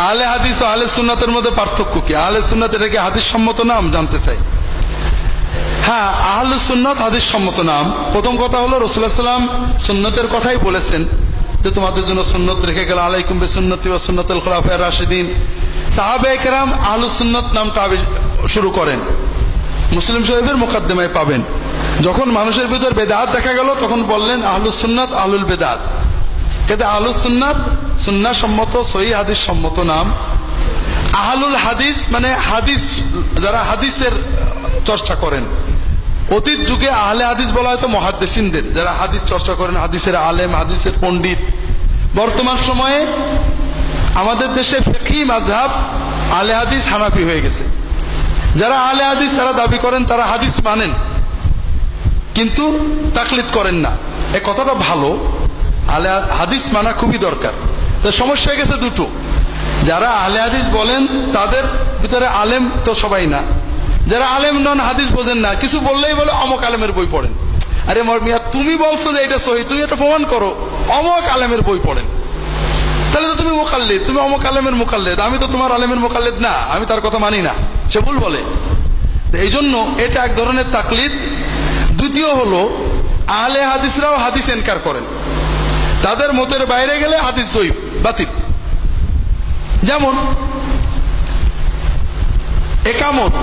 আহলে হাদিস ও আহলে সুন্নাতের মধ্যে পার্থক্য কি? আহলে সুন্নাত এটা কি হাদিস সম্মত নাম? জানতে চাই। হ্যাঁ, আহলে সুন্নাত হাদিস সম্মত নাম। প্রথম কথা হলো রাসূলুল্লাহ সাল্লাল্লাহু আলাইহি ওয়াসাল্লাম সুন্নতের কথাই বলেছেন যে তোমাদের জন্য সুন্নত রেখে গেল, আলাইকুম বিসুন্নতি ওয়া সুন্নাতুল খুলাফায়ে রাশিদিন। সাহাবায়ে কেরাম আহলুস সুন্নাত নামটা শুরু করেন, মুসলিম শরীফের মুকদ্দমায় পাবেন। যখন মানুষের ভিতর বেদাত দেখা গেল তখন বললেন আহলুস সুন্নাত আহলুল বেদাত। কিন্তু আহলুস সুন্নাত সুন্নাহ সম্মত সহিহ হাদিস সম্মত নাম। আহলুল হাদিস মানে হাদিস, যারা হাদিসের চর্চা করেন। অতীত যুগে আহলে হাদিস বলা হয়তো মুহাদ্দিসিনদের, যারা হাদিস চর্চা করেন, হাদিসের আলেম, হাদিসের পণ্ডিত। বর্তমান সময়ে আমাদের দেশে ফিকহি মাযহাব আহলে হাদিস হানাফি হয়ে গেছে। যারা আহলে হাদিস তারা দাবি করেন তারা হাদিস মানেন, কিন্তু তাকলিদ করেন না। এই কথাটা ভালো, আহলে হাদিস মানা খুবই দরকার। তো সমস্যা হয়ে গেছে দুটো, যারা আহলে হাদিস বলেন তাদের ভিতরে আলেম তো সবাই না, যারা আলেম নন হাদিস বোঝেন না, কিছু বললেই বলে অমক আলেমের বই পড়েন। আরে মিয়া, তুমি বলছো যে এটা সহিহ, তুমি এটা প্রমাণ করো, অমক আলেমের বই পড়েন, তাহলে তো তুমি মুকাল্লিদ, তুমি অমক আলেমের মুকাল্লিদ, আমি তো তোমার আলেমের মুকাল্লিদ না, আমি তার কথা মানি না, সে ভুল বলে। এই জন্য এটা এক ধরনের তাকলিদ। দ্বিতীয় হলো আহলে হাদিসরাও হাদিস ইনকার করেন, তাদের মতের বাইরে গেলে হাদিস জয়ীফ, বাতিল। যেমন একামত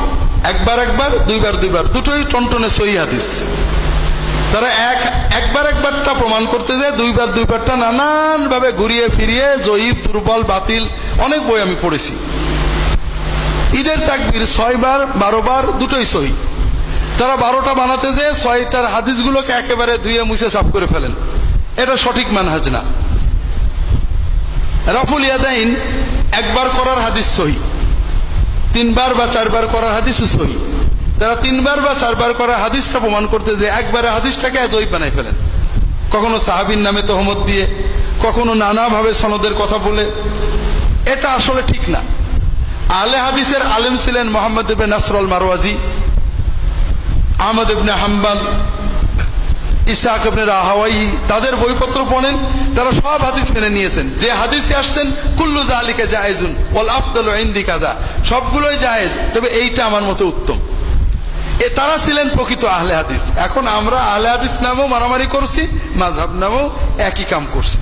একবার একবার, দুইবার দুইবার, দুটোই টনটনে সহিহ হাদিস। তারা একবারটা প্রমাণ করতে যায়, দুইবার দুইবারটা নানান ভাবে ঘুরিয়ে ফিরিয়ে জয়ীফ, দুর্বল, বাতিল, অনেক বই আমি পড়েছি। ঈদের তাকবীর 6 বার 12 বার দুটোই সহিহ। তারা 12টা বানাতে যেয়ে 6টার হাদিসগুলোকে একেবারে ধুয়ে মুছে সাফ করে ফেলেন, এটা সঠিক মানহাজ না। রাফুল ইয়াদাইন একবার করার হাদিস সহিহ, 3 বার বা 4 বার করার হাদিসও সহিহ। তারা 3 বার বা 4 বার করার হাদিসটা প্রমাণ করতে যে একবারে হাদিসটাকে জয়ীফ বানাই ফেলেন, কখনো সাহাবীর নামে তহমত দিয়ে, কখনো নানাভাবে সনদের কথা বলে। এটা আসলে ঠিক না। আহলে হাদিসের আলেম ছিলেন মুহাম্মদ ইবনে নাসর আল মারওয়াজি, আহমদ ইবনে হাম্বল, ইসহাক ইবনে রাহাওয়ী। তাদের বইপত্র পড়েন, তারা সব হাদিস মেনে নিয়েছেন। যে হাদিসে আসছেন কুল্লু যালিকা জায়েজুন ওয়াল আফদালু ইনদি কাযা, সবগুলোই জায়েজ, তবে এইটা আমার মতে উত্তম। তারা ছিলেন প্রকৃত আহলে হাদিস। এখন আমরা আহলে হাদিস নামেও মারামারি করছি, মাযহাব নামেও একই কাম করছি।